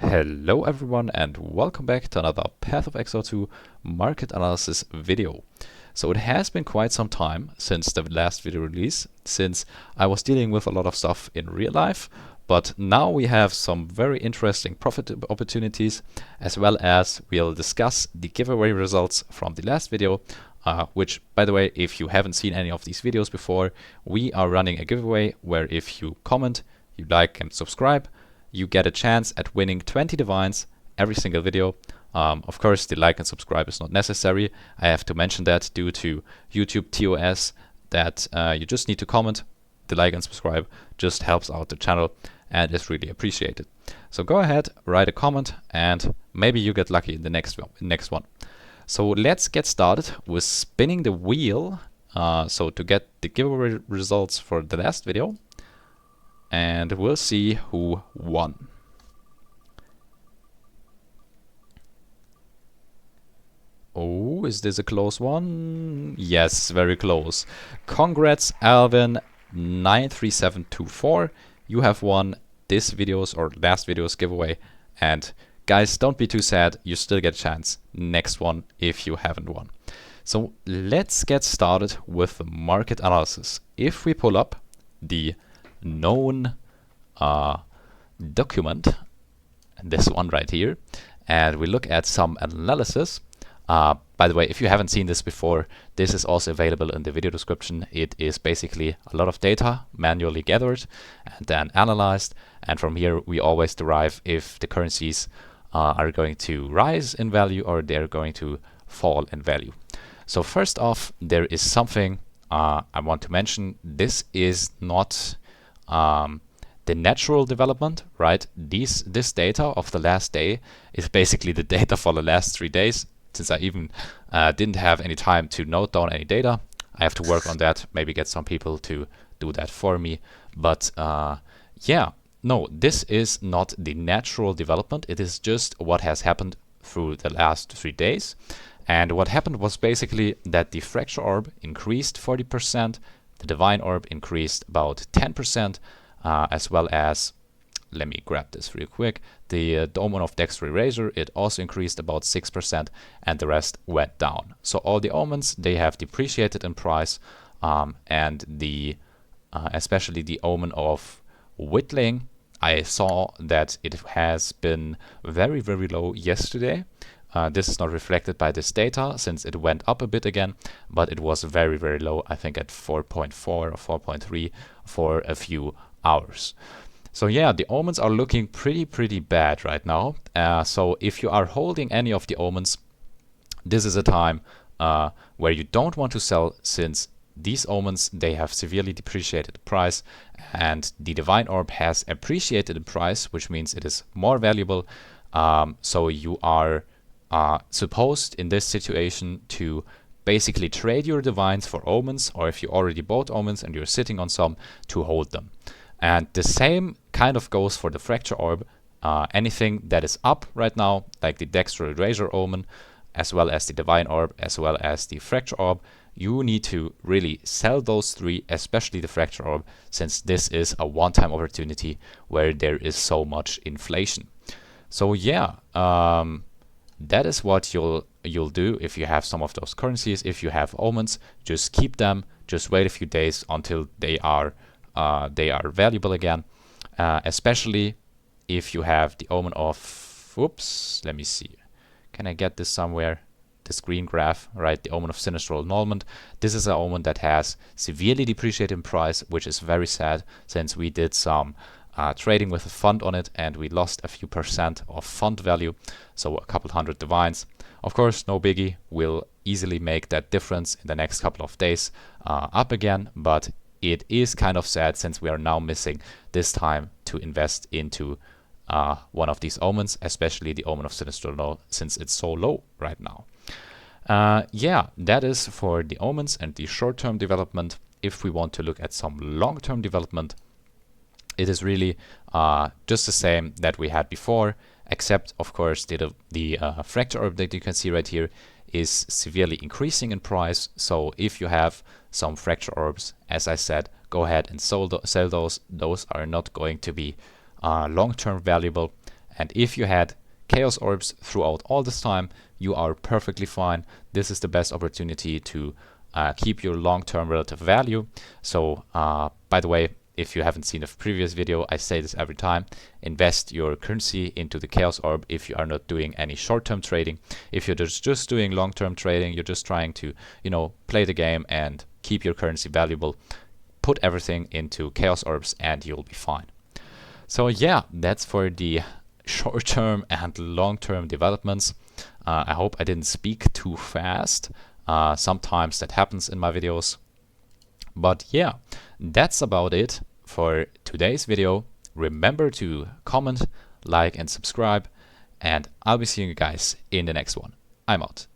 Hello everyone and welcome back to another Path of XO2 market analysis video. So it has been quite some time since the last video release, since I was dealing with a lot of stuff in real life, but now we have some very interesting profit opportunities, as well as we'll discuss the giveaway results from the last video, which, by the way, if you haven't seen any of these videos before, we are running a giveaway where if you comment, you like and subscribe, you get a chance at winning 20 divines every single video. Of course, the like and subscribe is not necessary. I have to mention that due to YouTube TOS that you just need to comment. The like and subscribe just helps out the channel and is really appreciated. So go ahead, write a comment, and maybe you get lucky in the next one. So let's get started with spinning the wheel. So to get the giveaway results for the last video, and we'll see who won. Oh, is this a close one? Yes, very close. Congrats, Alvin 93724. You have won this video's or last video's giveaway. And guys, don't be too sad. You still get a chance next one if you haven't won. So let's get started with the market analysis. If we pull up the known document, this one right here, and we look at some analysis. By the way, if you haven't seen this before, this is also available in the video description. It is basically a lot of data manually gathered and then analyzed, and from here we always derive if the currencies are going to rise in value or they're going to fall in value. So first off, there is something I want to mention. This is not the natural development, right? This data of the last day is basically the data for the last 3 days. Since I even didn't have any time to note down any data, I have to work on that, maybe get some people to do that for me. But yeah, no, this is not the natural development. It is just what has happened through the last 3 days. And what happened was basically that the fracture orb increased 40%, the divine orb increased about 10%, as well as, let me grab this real quick, the omen of dexter erasure, it also increased about 6%, and the rest went down. So all the omens, they have depreciated in price, and the especially the omen of whittling, I saw that it has been very, very low yesterday. This is not reflected by this data since it went up a bit again, but it was very, very low, I think at 4.4 or 4.3 for a few hours. So yeah, the omens are looking pretty bad right now. So if you are holding any of the omens, this is a time where you don't want to sell, since these omens, they have severely depreciated the price, and the divine orb has appreciated the price, which means it is more valuable. So you are supposed in this situation to basically trade your divines for omens, or if you already bought omens and you're sitting on some, to hold them. And the same kind of goes for the fracture orb. Anything that is up right now, like the dexter erasure omen, as well as the divine orb, as well as the fracture orb, you need to really sell those three, especially the fracture orb, since this is a one-time opportunity where there is so much inflation. So yeah, that is what you'll do if you have some of those currencies. If you have omens, just keep them. Just wait a few days until they are valuable again. Especially if you have the omen of, oops, let me see. Can I get this somewhere? This green graph, right? The omen of sinistral annulment. This is an omen that has severely depreciated in price, which is very sad since we did some trading with a fund on it and we lost a few percent of fund value, so a couple hundred divines. Of course, no biggie, we'll easily make that difference in the next couple of days up again, but it is kind of sad since we are now missing this time to invest into one of these omens, especially the omen of sinistral annulment, since it's so low right now. Yeah, that is for the omens and the short-term development. If we want to look at some long-term development, it is really just the same that we had before, except of course the fracture orb that you can see right here is severely increasing in price. So if you have some fracture orbs, as I said, go ahead and sell those. Those are not going to be long-term valuable. And if you had chaos orbs throughout all this time, you are perfectly fine. This is the best opportunity to keep your long-term relative value. So by the way, if you haven't seen a previous video, I say this every time: invest your currency into the chaos orb if you are not doing any short-term trading. If you're just doing long-term trading, you're just trying to, you know, play the game and keep your currency valuable, put everything into chaos orbs and you'll be fine. So yeah, that's for the short-term and long-term developments. I hope I didn't speak too fast. Sometimes that happens in my videos. But yeah, that's about it for today's video. Remember to comment, like, and subscribe, and I'll be seeing you guys in the next one. I'm out.